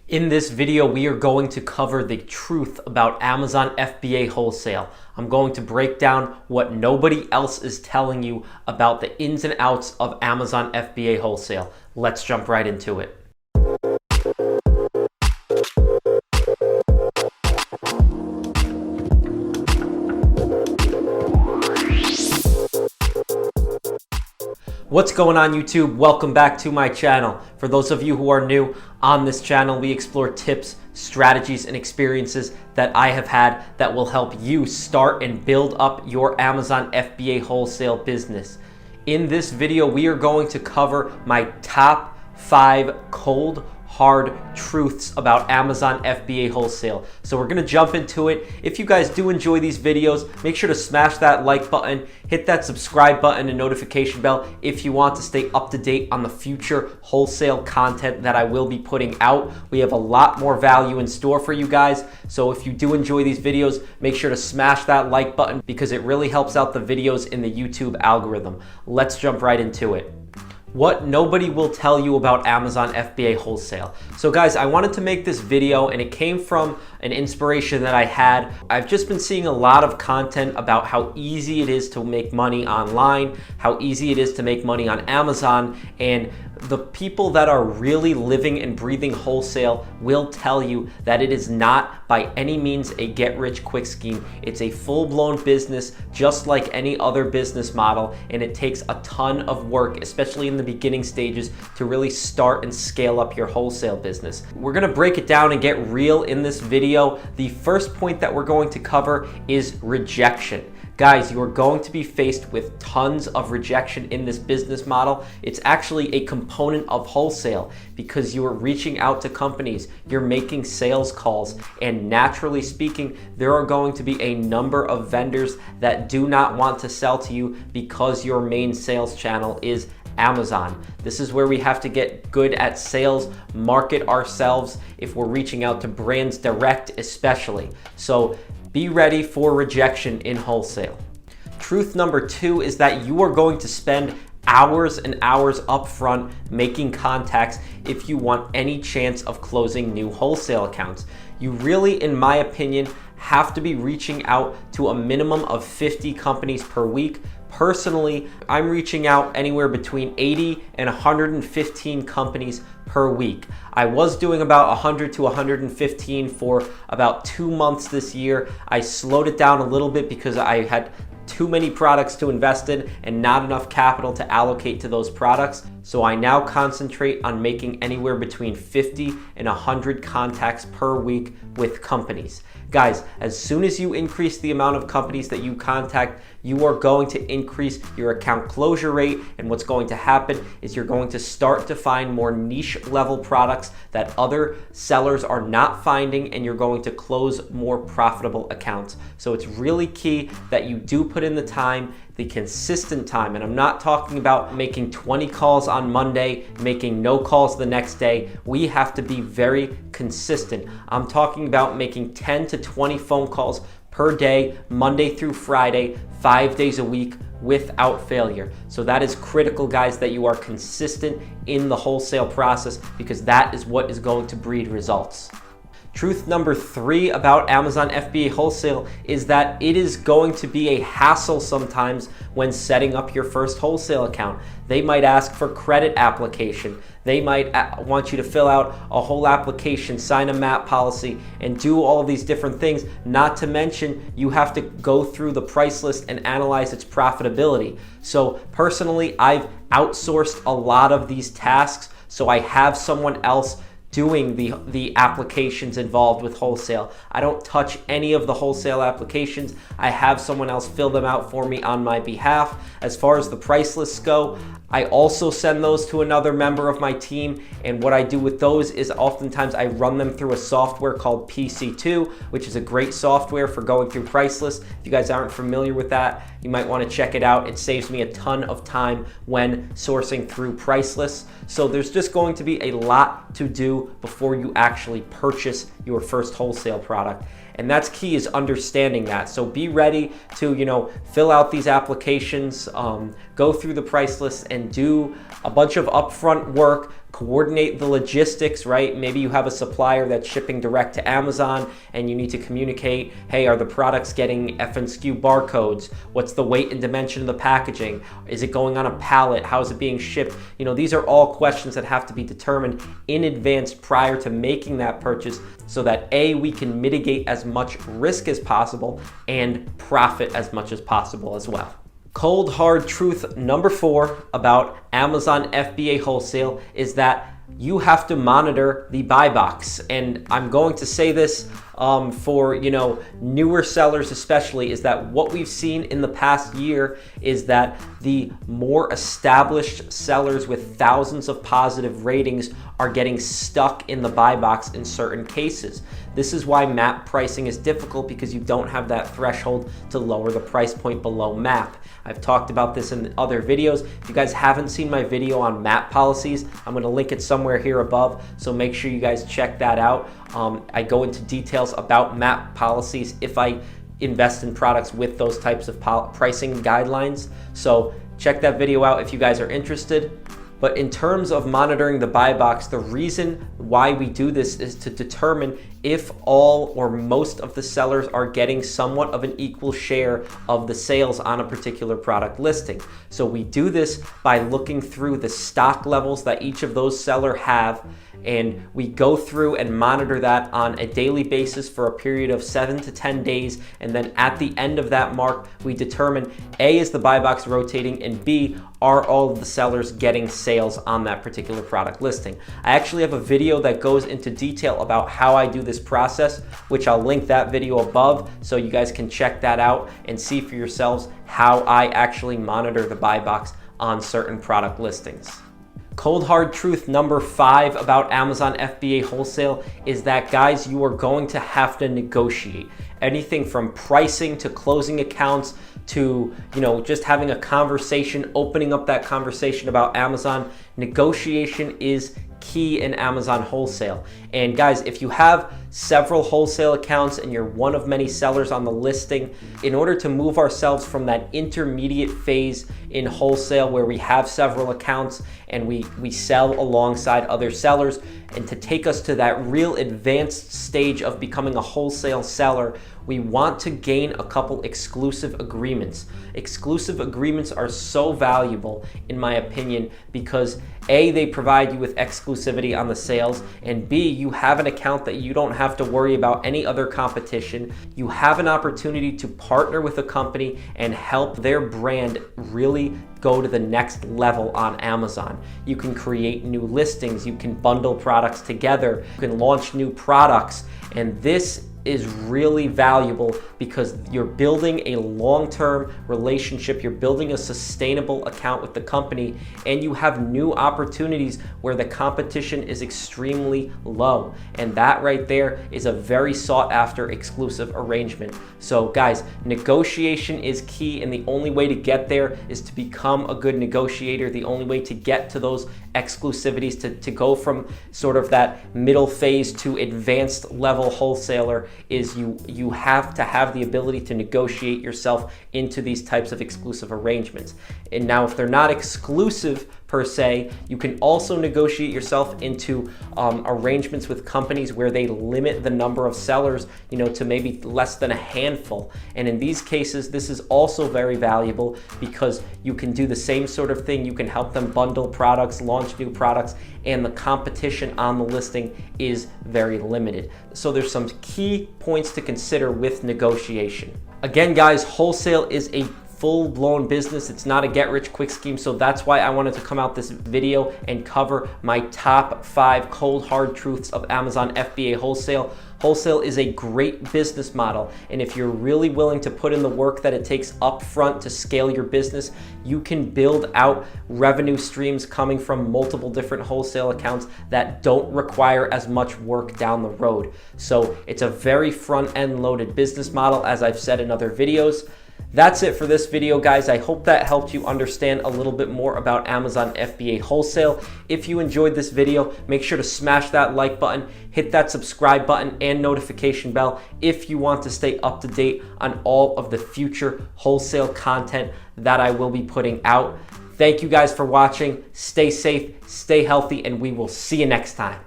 In this video, we are going to cover the truth about Amazon FBA wholesale. I'm going to break down what nobody else is telling you about the ins and outs of Amazon FBA wholesale. Let's jump right into it. What's going on, YouTube? Welcome back to my channel. For those of you who are new on this channel, we explore tips, strategies, and experiences that I have had that will help you start and build up your Amazon FBA wholesale business. In this video, we are going to cover my top 5 cold hard truths about Amazon FBA wholesale. So we're gonna jump into it. If you guys do enjoy these videos, make sure to smash that like button, hit that subscribe button and notification bell if you want to stay up to date on the future wholesale content that I will be putting out. We have a lot more value in store for you guys. So if you do enjoy these videos, make sure to smash that like button because it really helps out the videos in the YouTube algorithm. Let's jump right into it. What nobody will tell you about Amazon FBA wholesale. So guys, I wanted to make this video and it came from an inspiration that I had. I've just been seeing a lot of content about how easy it is to make money online, how easy it is to make money on Amazon, and the people that are really living and breathing wholesale will tell you that it is not by any means a get-rich-quick scheme. It's a full-blown business just like any other business model, and it takes a ton of work, especially in the beginning stages, to really start and scale up your wholesale business. We're gonna break it down and get real in this video. The first point that we're going to cover is rejection. Guys, you are going to be faced with tons of rejection in this business model. It's actually a component of wholesale because you are reaching out to companies, you're making sales calls, and naturally speaking, there are going to be a number of vendors that do not want to sell to you because your main sales channel is Amazon. This is where we have to get good at sales, market ourselves if we're reaching out to brands direct especially. So be ready for rejection in wholesale. Truth number 2 is that you are going to spend hours and hours upfront making contacts if you want any chance of closing new wholesale accounts. You really, in my opinion, have to be reaching out to a minimum of 50 companies per week. Personally, I'm reaching out anywhere between 80 and 115 companies per week. I was doing about 100 to 115 for about 2 months this year. I slowed it down a little bit because I had too many products to invest in and not enough capital to allocate to those products. So I now concentrate on making anywhere between 50 and 100 contacts per week with companies. Guys, as soon as you increase the amount of companies that you contact, you are going to increase your account closure rate, and what's going to happen is you're going to start to find more niche level products that other sellers are not finding, and you're going to close more profitable accounts. So it's really key that you do put in the time, the consistent time, and I'm not talking about making 20 calls on Monday, making no calls the next day. We have to be very consistent. I'm talking about making 10 to 20 phone calls per day, Monday through Friday, 5 days a week without failure. So that is critical, guys, that you are consistent in the wholesale process because that is what is going to breed results. Truth number 3 about Amazon FBA wholesale is that it is going to be a hassle sometimes when setting up your first wholesale account. They might ask for credit application. They might want you to fill out a whole application, sign a MAP policy, and do all of these different things. Not to mention, you have to go through the price list and analyze its profitability. So personally, I've outsourced a lot of these tasks, so I have someone else doing the applications involved with wholesale. I don't touch any of the wholesale applications. I have someone else fill them out for me on my behalf. As far as the price lists go, I also send those to another member of my team, and what I do with those is oftentimes I run them through a software called PC2, which is a great software for going through price lists. If you guys aren't familiar with that, you might want to check it out. It saves me a ton of time when sourcing through price lists. So there's just going to be a lot to do before you actually purchase your first wholesale product. And that's key, is understanding that. So be ready to, fill out these applications, go through the price list and do a bunch of upfront work, coordinate the logistics, right? Maybe you have a supplier that's shipping direct to Amazon and you need to communicate, hey, are the products getting FNSKU barcodes? What's the weight and dimension of the packaging? Is it going on a pallet? How is it being shipped? These are all questions that have to be determined in advance prior to making that purchase so that A, we can mitigate as much risk as possible and profit as much as possible as well. Cold hard truth number 4 about Amazon FBA wholesale is that you have to monitor the buy box. And I'm going to say this for newer sellers especially, is that what we've seen in the past year is that the more established sellers with thousands of positive ratings are getting stuck in the buy box in certain cases. This is why map pricing is difficult, because you don't have that threshold to lower the price point below map. I've talked about this in other videos. If you guys haven't seen my video on map policies, I'm going to link it somewhere here above, so make sure you guys check that out. I go into details about map policies if I invest in products with those types of pricing guidelines. So check that video out if you guys are interested. But in terms of monitoring the buy box, the reason why we do this is to determine if all or most of the sellers are getting somewhat of an equal share of the sales on a particular product listing. So we do this by looking through the stock levels that each of those sellers have, and we go through and monitor that on a daily basis for a period of 7 to 10 days. And then at the end of that mark, we determine A, is the buy box rotating, and B, are all of the sellers getting sales on that particular product listing. I actually have a video that goes into detail about how I do this process, which I'll link that video above so you guys can check that out and see for yourselves how I actually monitor the buy box on certain product listings. Cold hard truth number 5 about Amazon FBA wholesale is that, guys, you are going to have to negotiate. Anything from pricing to closing accounts to just having a conversation, opening up that conversation about Amazon. Negotiation is key in Amazon wholesale. And guys, if you have several wholesale accounts and you're one of many sellers on the listing, in order to move ourselves from that intermediate phase in wholesale where we have several accounts and we sell alongside other sellers, and to take us to that real advanced stage of becoming a wholesale seller, we want to gain a couple exclusive agreements. Exclusive agreements are so valuable, in my opinion, because A, they provide you with exclusivity on the sales, and B, you have an account that you don't have to worry about any other competition. You have an opportunity to partner with a company and help their brand really go to the next level on Amazon. You can create new listings, you can bundle products together, you can launch new products, and this is really valuable because you're building a long-term relationship, you're building a sustainable account with the company, and you have new opportunities where the competition is extremely low. And that right there is a very sought after exclusive arrangement. So guys, negotiation is key, and the only way to get there is to become a good negotiator. The only way to get to those exclusivities, to go from sort of that middle phase to advanced level wholesaler, is you have to have the ability to negotiate yourself into these types of exclusive arrangements. And now, if they're not exclusive per se, you can also negotiate yourself into arrangements with companies where they limit the number of sellers, to maybe less than a handful. And in these cases, this is also very valuable because you can do the same sort of thing. You can help them bundle products, launch new products, and the competition on the listing is very limited. So there's some key points to consider with negotiation. Again, guys, wholesale is a full-blown business. It's not a get-rich-quick scheme, so that's why I wanted to come out this video and cover my top 5 cold hard truths of Amazon FBA wholesale. Wholesale is a great business model, and if you're really willing to put in the work that it takes up front to scale your business, you can build out revenue streams coming from multiple different wholesale accounts that don't require as much work down the road. So it's a very front-end loaded business model, as I've said in other videos. That's it for this video, guys. I hope that helped you understand a little bit more about Amazon FBA wholesale. If you enjoyed this video, make sure to smash that like button, hit that subscribe button and notification bell if you want to stay up to date on all of the future wholesale content that I will be putting out. Thank you guys for watching. Stay safe, stay healthy, and we will see you next time.